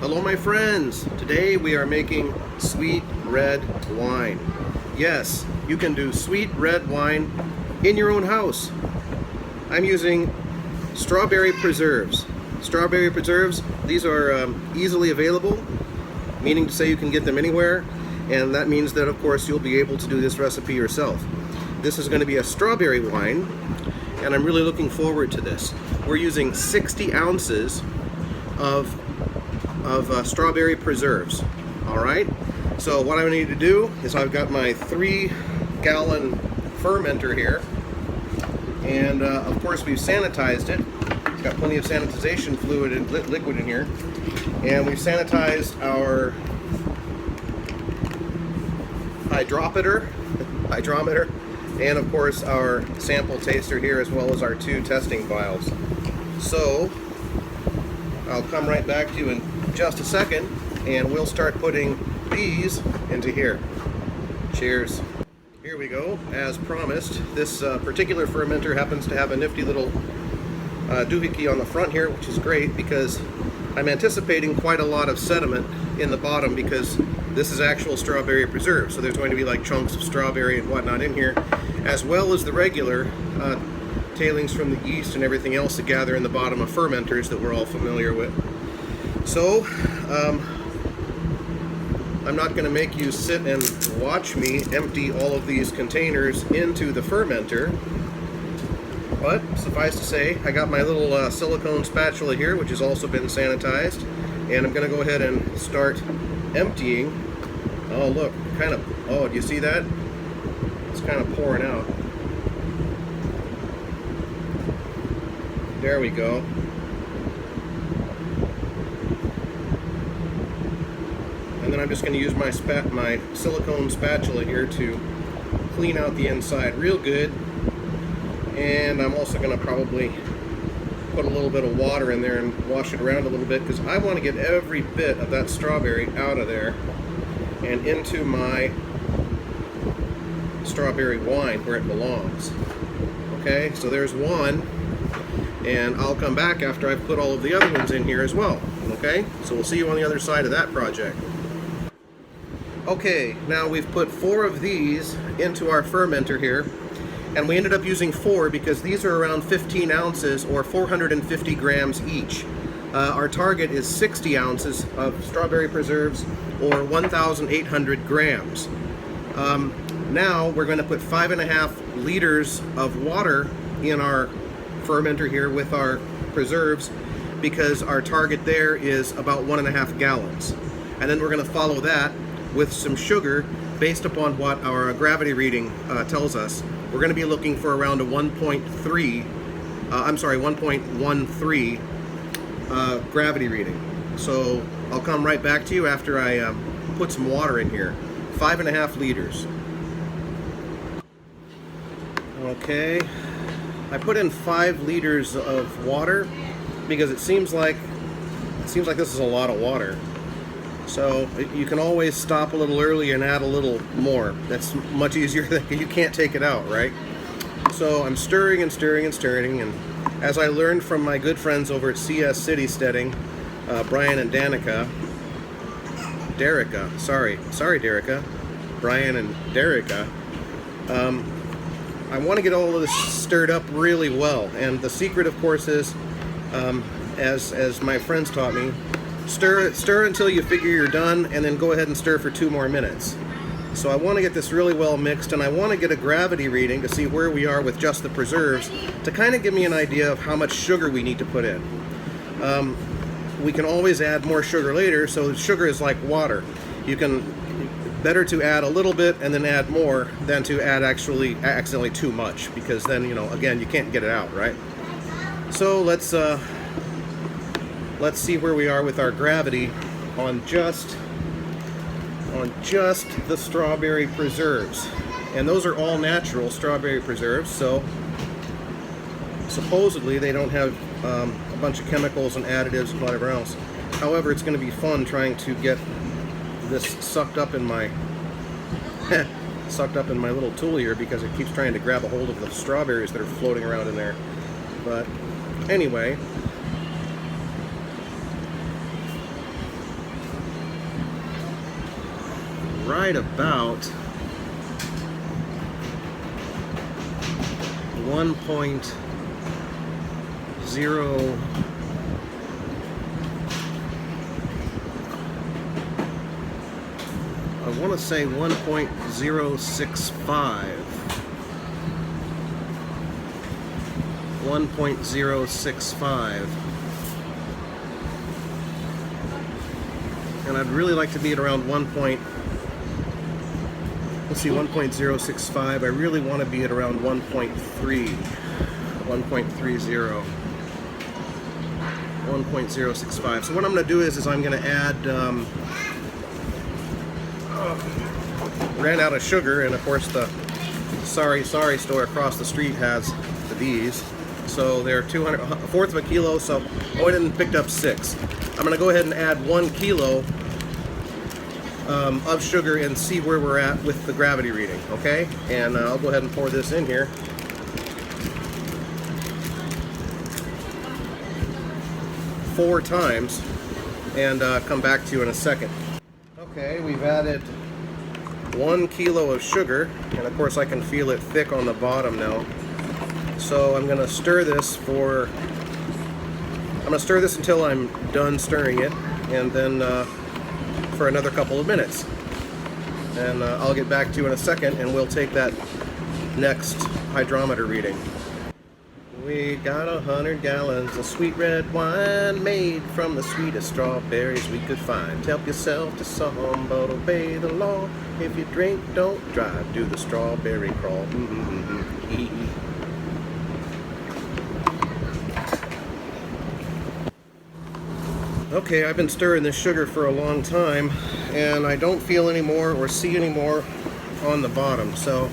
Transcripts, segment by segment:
Hello my friends! Today we are making sweet red wine. Yes, you can do sweet red wine in your own house. I'm using strawberry preserves. Strawberry preserves, these are easily available, meaning to say you can get them anywhere, and that means that of course you'll be able to do this recipe yourself. This is going to be a strawberry wine, and I'm really looking forward to this. We're using 60 ounces of strawberry preserves. Alright, so what I need to do is I've got my 3-gallon fermenter here, and of course we've sanitized it. It's got plenty of sanitization fluid and liquid in here, and we've sanitized our hydrometer, and of course our sample taster here, as well as our 2 testing vials. So I'll come right back to you in just a second, and we'll start putting these into here. Cheers. Here we go. As promised, this particular fermenter happens to have a nifty little doohickey on the front here, which is great because I'm anticipating quite a lot of sediment in the bottom, because this is actual strawberry preserve, so there's going to be like chunks of strawberry and whatnot in here, as well as the regular tailings from the yeast and everything else that gather in the bottom of fermenters that we're all familiar with. So, I'm not going to make you sit and watch me empty all of these containers into the fermenter, but suffice to say, I got my little silicone spatula here, which has also been sanitized, and I'm going to go ahead and start emptying. Oh look, do you see that? It's kind of pouring out. There we go. And then I'm just going to use my silicone spatula here to clean out the inside real good. And I'm also going to probably put a little bit of water in there and wash it around a little bit, because I want to get every bit of that strawberry out of there and into my strawberry wine where it belongs. Okay, so there's one, and I'll come back after I've put all of the other ones in here as well. Okay, so we'll see you on the other side of that project. Okay, now we've put 4 of these into our fermenter here, and we ended up using 4 because these are around 15 ounces or 450 grams each. Our target is 60 ounces of strawberry preserves, or 1,800 grams. Now we're going to put 5.5 liters of water in our fermenter here with our preserves, because our target there is about 1.5 gallons. And then we're going to follow that with some sugar based upon what our gravity reading tells us. We're going to be looking for around a 1.13 gravity reading. So I'll come right back to you after I put some water in here. 5.5 liters. Okay, I put in 5 liters of water because it seems like this is a lot of water. So you can always stop a little early and add a little more. That's much easier than you can't take it out, right? So I'm stirring and stirring and stirring, and as I learned from my good friends over at CS City Steading, Brian and Derica, Brian and Derica, I want to get all of this stirred up really well, and the secret of course is, as my friends taught me, stir until you figure you're done, and then go ahead and stir for 2 more minutes. So I want to get this really well mixed, and I want to get a gravity reading to see where we are with just the preserves, to kind of give me an idea of how much sugar we need to put in. We can always add more sugar later, so sugar is like water. Better to add a little bit and then add more than to add accidentally too much, because then, again, you can't get it out, right? So let's see where we are with our gravity on just the strawberry preserves. And those are all natural strawberry preserves, so supposedly they don't have a bunch of chemicals and additives and whatever else. However, it's going to be fun trying to get this sucked up in my little tool here, because it keeps trying to grab a hold of the strawberries that are floating around in there. But anyway, right about 1.0. I want to say 1.065. 1.065. And I'd really like to be at around 1.065. I really want to be at around 1.3. 1.30. 1.065. So what I'm going to do is I'm going to add, ran out of sugar, and of course the Sorry store across the street has these. So they're a fourth of a kilo, so I went and picked up 6. I'm going to go ahead and add 1 kilo of sugar and see where we're at with the gravity reading, okay? And I'll go ahead and pour this in here. Four times, and come back to you in a second. Okay, we've added 1 kilo of sugar, and of course I can feel it thick on the bottom now. So I'm going to stir this until I'm done stirring it, and then for another couple of minutes. And I'll get back to you in a second, and we'll take that next hydrometer reading. We got 100 gallons of sweet red wine made from the sweetest strawberries we could find. Help yourself to some, but obey the law. If you drink, don't drive. Do the strawberry crawl. Okay, I've been stirring this sugar for a long time, and I don't feel any more or see any more on the bottom. So,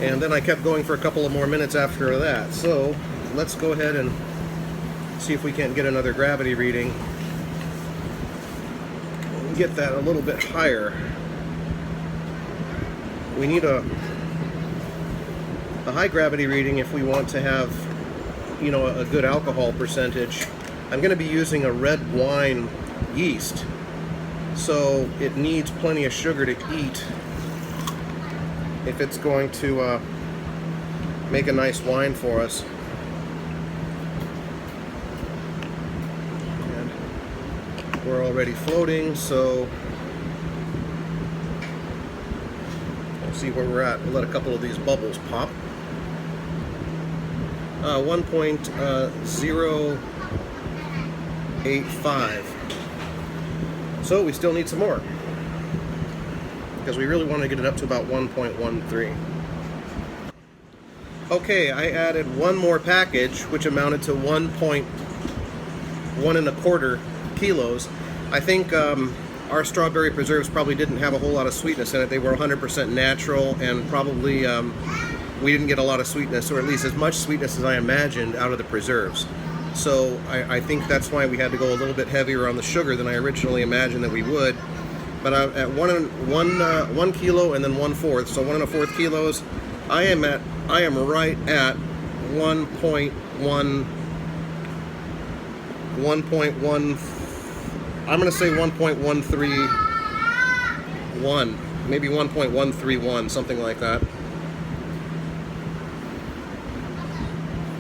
and then I kept going for a couple of more minutes after that. So let's go ahead and see if we can't get another gravity reading. Get that a little bit higher. We need a high gravity reading if we want to have, you know, a good alcohol percentage. I'm going to be using a red wine yeast, so it needs plenty of sugar to eat if it's going to make a nice wine for us. And we're already floating, so we'll see where we're at. We'll let a couple of these bubbles pop. 1.085. So we still need some more, because we really want to get it up to about 1.13. Okay, I added one more package, which amounted to 1.125 kilos. I think our strawberry preserves probably didn't have a whole lot of sweetness in it. They were 100% natural, and probably we didn't get a lot of sweetness, or at least as much sweetness as I imagined out of the preserves. So I think that's why we had to go a little bit heavier on the sugar than I originally imagined that we would. But at 1 kilo and then 1/4, so 1 1/4 kilos, I am right at 1.1. I'm going to say 1.131, maybe 1.131, something like that.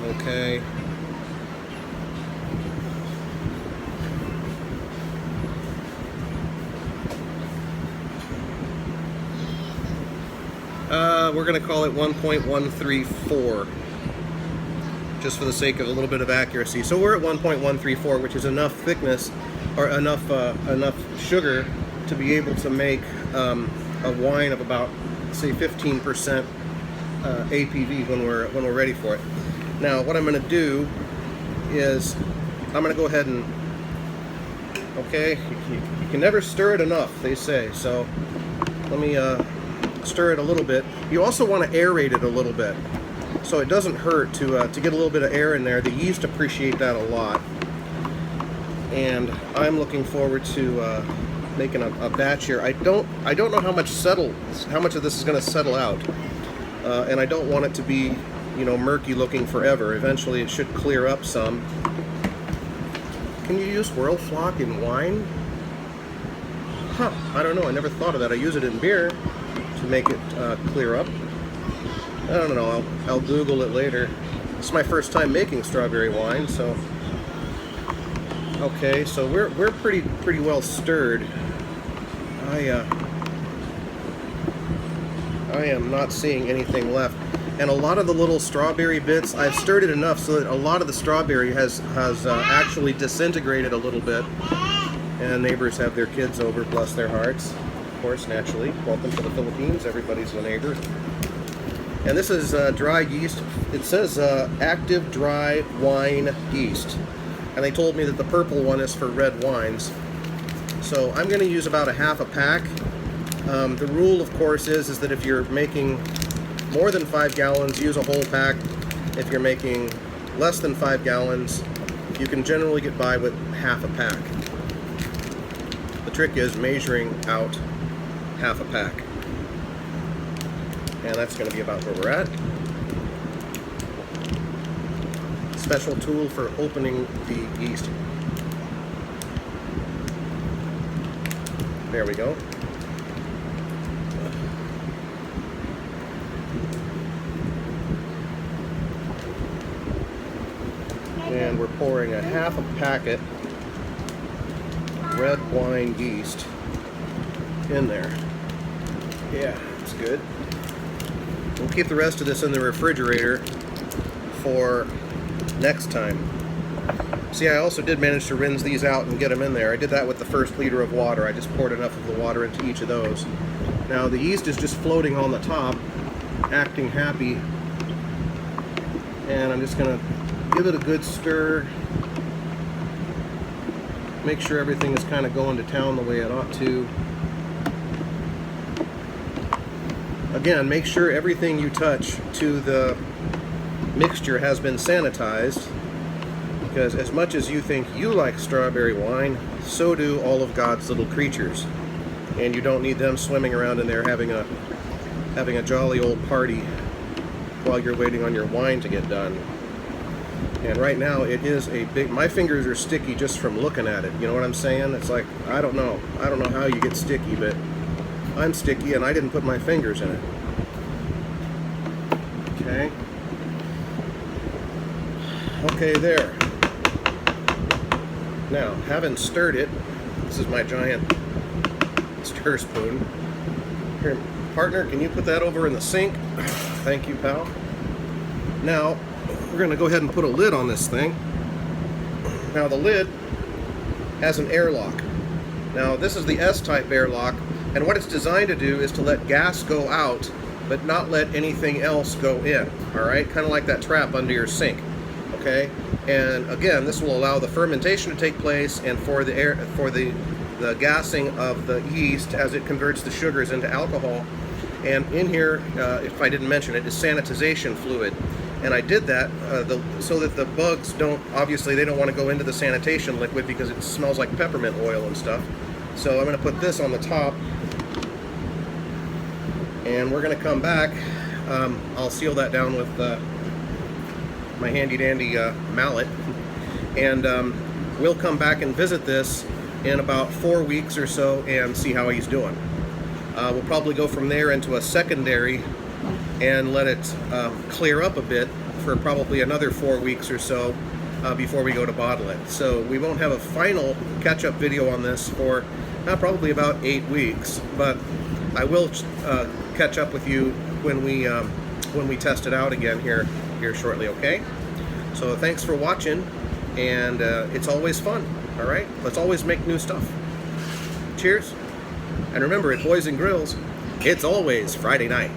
Okay. We're going to call it 1.134, just for the sake of a little bit of accuracy. So we're at 1.134, which is enough thickness, or enough sugar to be able to make a wine of about, say, 15% APV when we're ready for it. Now, what I'm going to do is I'm going to go ahead and, okay, you can never stir it enough, they say. So let me stir it a little bit. You also want to aerate it a little bit, so it doesn't hurt to get a little bit of air in there. The yeast appreciate that a lot, and I'm looking forward to making a batch here. I don't know how much of this is going to settle out, and I don't want it to be, you know, murky looking forever. Eventually, it should clear up some. Can you use whirl flock in wine? Huh, I don't know, I never thought of that. I use it in beer to make it clear up. I don't know, I'll Google it later. It's my first time making strawberry wine, so... Okay, so we're pretty well stirred. I am not seeing anything left. And a lot of the little strawberry bits, I've stirred it enough so that a lot of the strawberry has actually disintegrated a little bit. And neighbors have their kids over, bless their hearts. Of course, naturally. Welcome to the Philippines, everybody's a neighbor. And this is dry yeast. It says active dry wine yeast. And they told me that the purple one is for red wines. So I'm going to use about a half a pack. The rule, of course, is that if you're making more than 5 gallons, use a whole pack. If you're making less than 5 gallons, you can generally get by with half a pack. The trick is measuring out half a pack. And that's going to be about where we're at. Special tool for opening the yeast. There we go. And we're pouring a half a packet red wine yeast in there. Yeah, that's good. We'll keep the rest of this in the refrigerator for next time. See, I also did manage to rinse these out and get them in there. I did that with the first liter of water. I just poured enough of the water into each of those. Now the yeast is just floating on the top, acting happy. And I'm just going to give it a good stir. Make sure everything is kind of going to town the way it ought to. Again, make sure everything you touch to the mixture has been sanitized, because as much as you think you like strawberry wine, so do all of God's little creatures, and you don't need them swimming around in there having a jolly old party while you're waiting on your wine to get done. And right now it is a big, my fingers are sticky just from looking at it, you know what I'm saying? It's like, I don't know how you get sticky, but I'm sticky and I didn't put my fingers in it. Okay. Okay, there. Now, having stirred it, this is my giant stir spoon. Here, partner, can you put that over in the sink? Thank you, pal. Now, we're going to go ahead and put a lid on this thing. Now, the lid has an airlock. Now, this is the S-type airlock, and what it's designed to do is to let gas go out, but not let anything else go in, all right? Kind of like that trap under your sink. Okay, and again, this will allow the fermentation to take place, and for the gassing of the yeast as it converts the sugars into alcohol. And in here, if I didn't mention it, is sanitization fluid. And I did that so that the bugs don't, obviously they don't want to go into the sanitation liquid because it smells like peppermint oil and stuff. So I'm going to put this on the top, and we're going to come back. I'll seal that down with my handy dandy mallet, and we'll come back and visit this in about 4 weeks or so and see how he's doing. We'll probably go from there into a secondary and let it clear up a bit for probably another 4 weeks or so before we go to bottle it. So we won't have a final catch-up video on this for probably about 8 weeks, but I will catch up with you when we test it out again here shortly, okay? So thanks for watching, and it's always fun, all right? Let's always make new stuff. Cheers, and remember, at Boys and Grills, it's always Friday night.